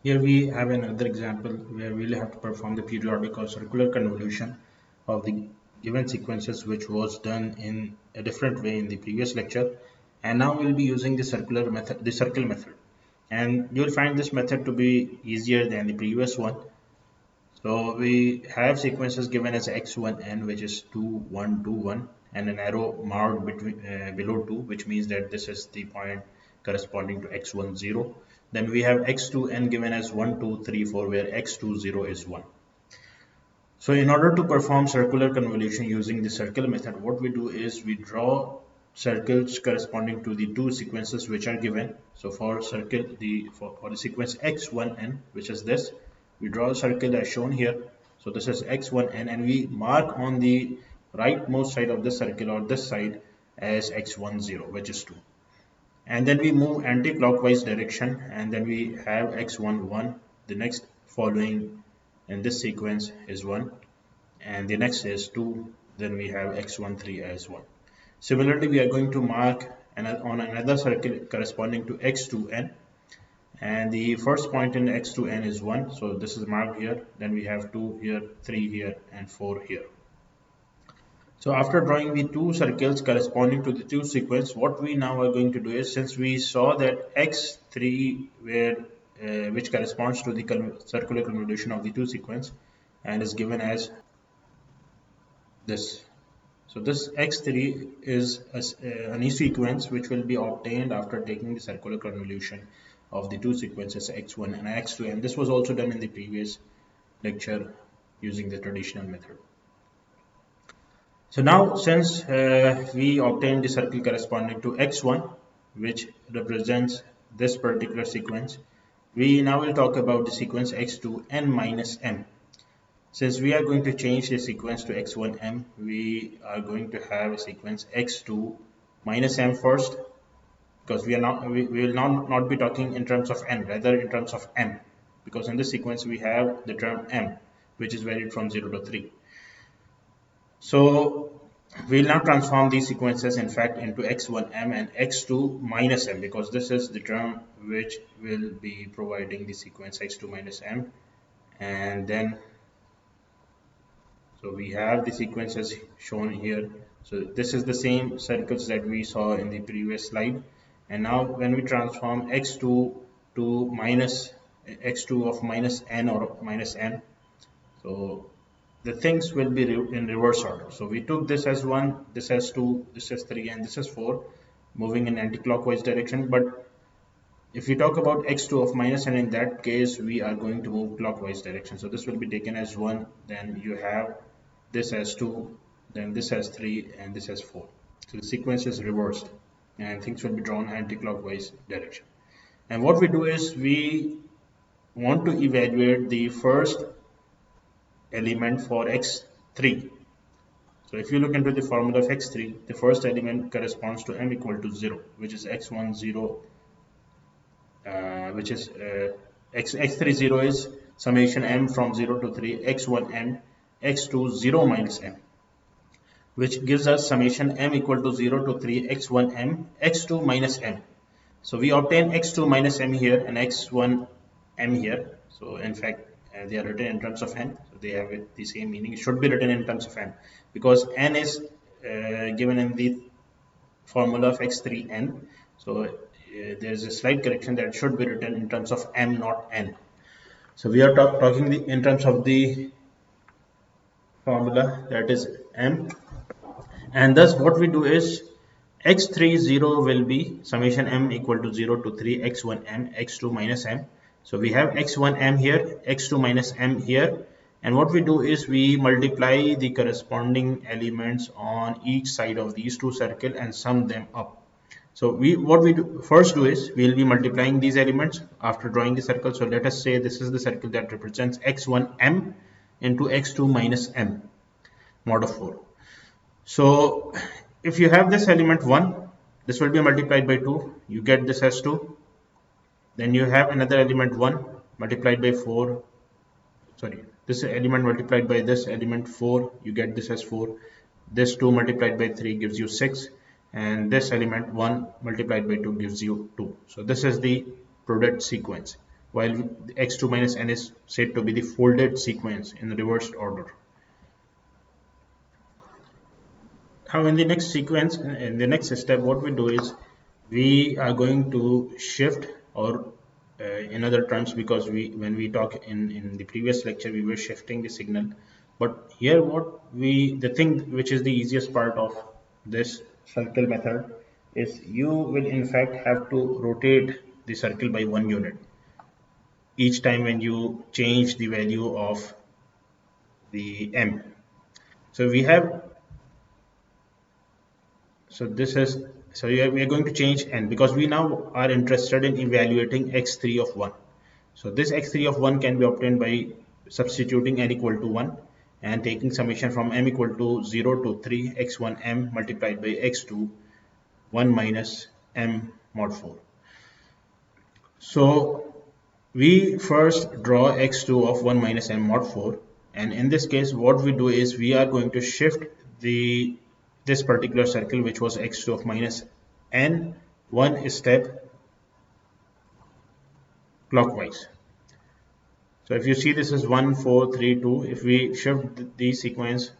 Here we have another example where we'll have to perform the periodic or circular convolution of the given sequences, which was done in a different way in the previous lecture. And now we'll be using the circular method, the circle method. And you'll find this method to be easier than the previous one. So we have sequences given as x1n, which is 2, 1, 2, 1, and an arrow marked between below 2, which means that this is the point corresponding to x1, 0. Then we have x2n given as 1, 2, 3, 4, where x2, 0 is 1. So in order to perform circular convolution using the circle method, what we do is we draw circles corresponding to the two sequences which are given. So for circle for the sequence x1n, which is this, we draw a circle as shown here. So this is x1n, and we mark on the rightmost side of the circle, or this side, as x10, which is 2. And then we move anti-clockwise direction, and then we have x11. The next following in this sequence is 1, and the next is 2. Then we have x13 as 1. Similarly, we are going to mark on another circle corresponding to x2n, and the first point in x2n is 1, so this is marked here. Then we have 2 here, 3 here, and 4 here. So after drawing the two circles corresponding to the two sequence, what we now are going to do is, since we saw that x3 which corresponds to the circular convolution of the two sequence and is given as this. So this x3 is a new sequence which will be obtained after taking the circular convolution of the two sequences x1 and x2, and this was also done in the previous lecture using the traditional method. So now, since we obtained the circle corresponding to x1, which represents this particular sequence, we now will talk about the sequence x2 n minus m. Since we are going to change the sequence to x1m, we are going to have a sequence x2 minus m first, because we will not be talking in terms of n, rather in terms of m, because in this sequence we have the term m, which is varied from 0 to 3. So we'll now transform these sequences in fact into x1m and x2 minus m, because this is the term which will be providing the sequence x2 minus m. And then so we have the sequences shown here. So this is the same circles that we saw in the previous slide. And now when we transform x2 to minus x2 of minus n or minus m, so the things will be in reverse order. So we took this as 1, this as 2, this as 3, and this as 4, moving in anti-clockwise direction. But if we talk about x2 of minus n, in that case we are going to move clockwise direction. So this will be taken as 1, then you have this as 2, then this as 3, and this as 4. So the sequence is reversed and things will be drawn anti-clockwise direction. And what we do is we want to evaluate the first element for x3. So if you look into the formula of x3, the first element corresponds to m equal to 0, which is x10, which is x30 is summation m from 0 to 3 x1m x2 0 minus m, which gives us summation m equal to 0 to 3 x1m x2 minus m. So we obtain x2 minus m here and x1 m here. So in fact they are written in terms of n, so they have the same meaning. It should be written in terms of n, because n is given in the formula of x3n. So there is a slight correction that should be written in terms of m, not n. So we are talking in terms of the formula, that is m, and thus what we do is x30 will be summation m equal to 0 to 3 x1m x2 minus m. So we have x1m here, x2 minus m here, and what we do is we multiply the corresponding elements on each side of these two circles and sum them up. So what we first do is we will be multiplying these elements after drawing the circle. So let us say this is the circle that represents x1m into x2 minus m mod of 4. So if you have this element 1, this will be multiplied by 2, you get this as 2. Then you have another element 1 multiplied by 4, sorry, this element multiplied by this element 4, you get this as 4. This 2 multiplied by 3 gives you 6, and this element 1 multiplied by 2 gives you 2. So this is the product sequence. while x2 minus n is said to be the folded sequence in reversed order. Now in the next sequence, in the next step, what we do is we are going to shift, or in other terms, because when we talk in the previous lecture we were shifting the signal, but here the thing which is the easiest part of this circle method is you will in fact have to rotate the circle by 1 unit each time when you change the value of the m. So we have So this is we are going to change n because we now are interested in evaluating x3 of 1. So this x3 of 1 can be obtained by substituting n equal to 1 and taking summation from m equal to 0 to 3 x1 m multiplied by x2 1 minus m mod 4. So we first draw x2 of 1 minus m mod 4, and in this case what we do is we are going to shift this particular circle, which was x2 of minus n, one step clockwise. So if you see, this is 1 4 3 2. If we shift the sequence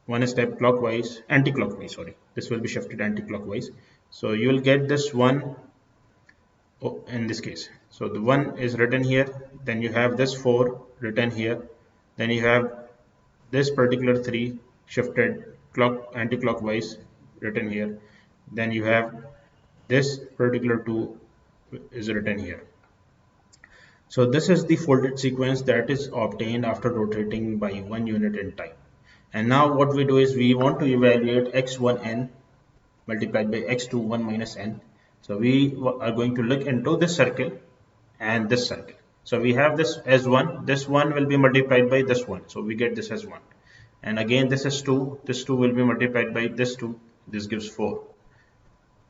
one step clockwise, anti-clockwise, sorry, this will be shifted anti-clockwise, so you will get this one. Oh, in this case, so the 1 is written here, then you have this 4 written here, then you have this particular 3 shifted anti-clockwise written here, then you have this particular 2 is written here. So this is the folded sequence that is obtained after rotating by 1 unit in time. And now what we do is we want to evaluate x1n multiplied by x2 1 minus n. So we are going to look into this circle and this circle. So we have this as 1, this 1 will be multiplied by this 1, so we get this as 1. And again this is 2, this 2 will be multiplied by this 2, this gives 4.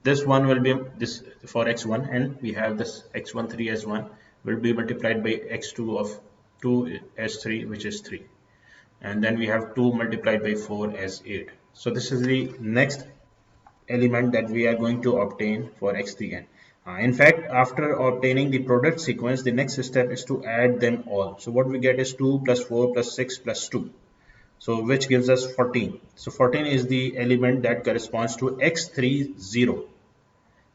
This 1 will be this for x1, and we have this x13 as 1 will be multiplied by x2 of 2 as 3, which is 3. And then we have 2 multiplied by 4 as 8. So this is the next element that we are going to obtain for x3n. In fact, after obtaining the product sequence, the next step is to add them all. So what we get is 2 plus 4 plus 6 plus 2. So which gives us 14. So 14 is the element that corresponds to x30.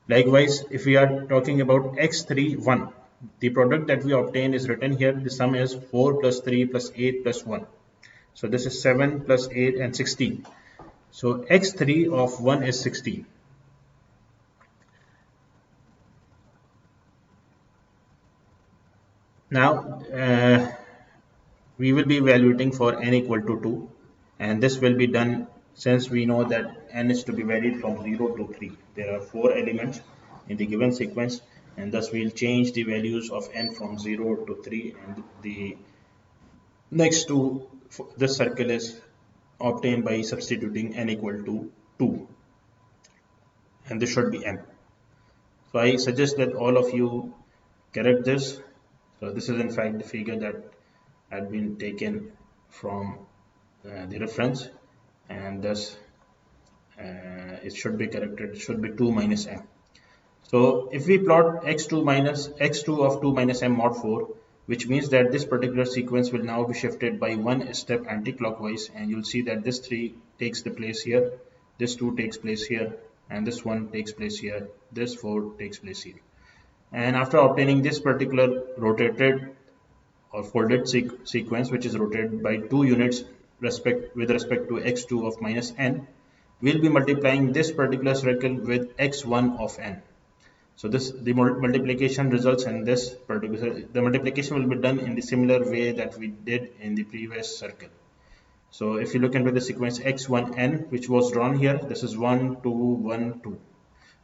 Likewise, if we are talking about x31, the product that we obtain is written here. The sum is 4 plus 3 plus 8 plus 1. So this is 7 plus 8 and 16. So x3 of 1 is 16. Now we will be evaluating for n equal to 2, and this will be done since we know that n is to be varied from 0 to 3. There are 4 elements in the given sequence, and thus we'll change the values of n from 0 to 3, and the next to this circle is obtained by substituting n equal to 2, and this should be m. So I suggest that all of you correct this. So this is in fact the figure that had been taken from the reference, and thus it should be corrected. It should be 2 minus m. So if we plot x2 of 2 minus m mod 4, which means that this particular sequence will now be shifted by one step anti-clockwise, and you'll see that this 3 takes the place here, this 2 takes place here, and this 1 takes place here, this 4 takes place here. And after obtaining this particular rotated or folded sequence, which is rotated by 2 units with respect to x2 of minus n, we'll be multiplying this particular circle with x1 of n. So the multiplication results in this particular, the multiplication will be done in the similar way that we did in the previous circle. So if you look into the sequence x1n, which was drawn here, this is 1 2 1 2.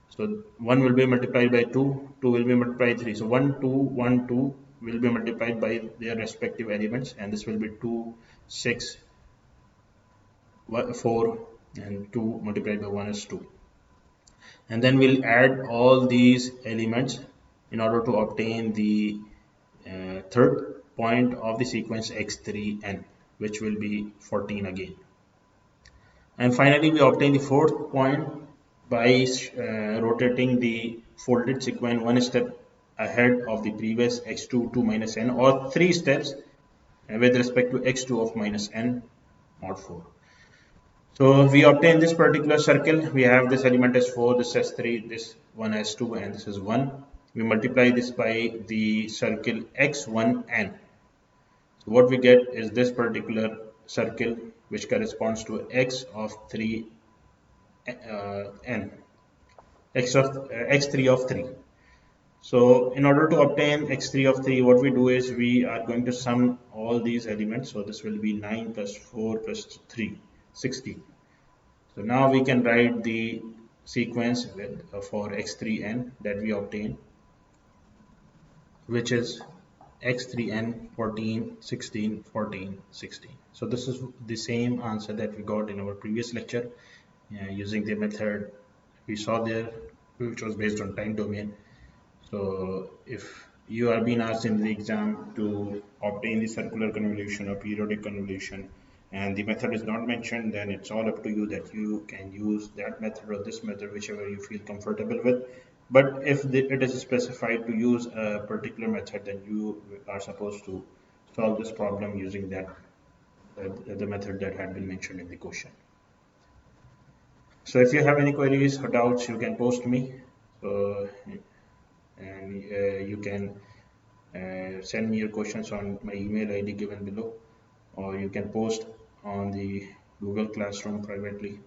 So 1 will be multiplied by 2, 2 will be multiplied by 3. So 1 2 1 2 will be multiplied by their respective elements, and this will be 2 6 4, and 2 multiplied by 1 is 2. And then we'll add all these elements in order to obtain the third point of the sequence x3n, which will be 14 again. And finally we obtain the fourth point by rotating the folded sequence one step ahead of the previous x2 to minus n, or 3 steps with respect to x2 of minus n mod 4. So we obtain this particular circle. We have this element as 4, this as 3, this one as 2, and this is 1. We multiply this by the circle x1n. So what we get is this particular circle, which corresponds to x of 3 n, x3 of 3. So in order to obtain x3 of 3, what we do is we are going to sum all these elements. So this will be 9 plus 4 plus 3, 16. So now we can write the sequence with, for x3n that we obtain, which is x3n 14, 16, 14, 16. So this is the same answer that we got in our previous lecture using the method we saw there, which was based on time domain. So if you are being asked in the exam to obtain the circular convolution or periodic convolution and the method is not mentioned, then it's all up to you that you can use that method or this method, whichever you feel comfortable with. But if it is specified to use a particular method, then you are supposed to solve this problem using that the method that had been mentioned in the question. So if you have any queries or doubts, you can post me. So and you can send me your questions on my email ID given below, or you can post on the Google Classroom privately.